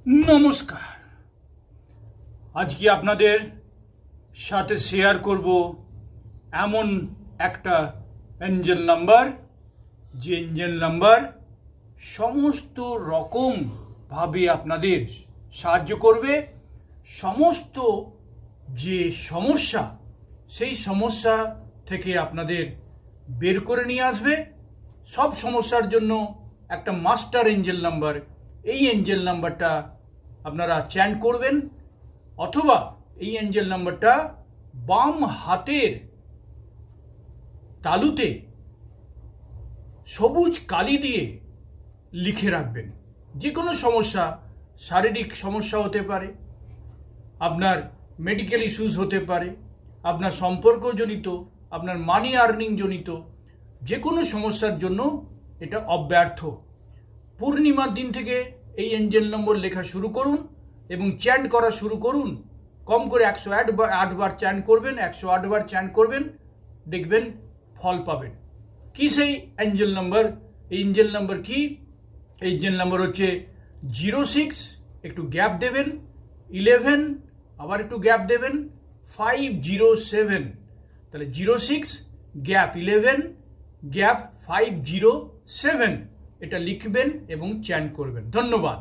নমস্কার। আজকে আপনাদের সাথে শেয়ার করব এমন একটা এঞ্জেল নাম্বার, যে এঞ্জেল নাম্বার সমস্ত রকম ভাবে আপনাদের সাহায্য করবে। সমস্ত যে সমস্যা, সেই সমস্যা থেকে আপনাদের বের করে নিয়ে আসবে। সব সমস্যার জন্য একটা মাস্টার এঞ্জেল নাম্বার। এই এঞ্জেল নাম্বারটা আপনারা চ্যান্ট করবেন, অথবা এই এঞ্জেল নাম্বারটা বাম হাতের তালুতে সবুজ কালি দিয়ে লিখে রাখবেন। যে কোনো সমস্যা, শারীরিক সমস্যা হতে পারে, আপনার মেডিকেল ইস্যুস হতে পারে, আপনার সম্পর্কজনিত, আপনার মানি আর্নিং জনিত যে কোনো সমস্যার জন্য এটা অব্যর্থ। পূর্ণিমার দিন থেকে এই এঞ্জেল নম্বর লেখা শুরু করুন এবং চ্যান্ট করা শুরু করুন। কম করে 108 বার চ্যান্ট করবেন, 108 বার চ্যান্ট করবেন, দেখবেন ফল পাবেন। কি সেই এঞ্জেল নাম্বার? এই এঞ্জেল নাম্বার কি? এই এঞ্জেল নাম্বার হচ্ছে 06, একটু গ্যাপ দেবেন, 11, আবার একটু গ্যাপ দেবেন, 507। তাহলে 06 গ্যাপ 11 গ্যাপ 507, এটা লিখবেন এবং চ্যান্ট করবেন। ধন্যবাদ।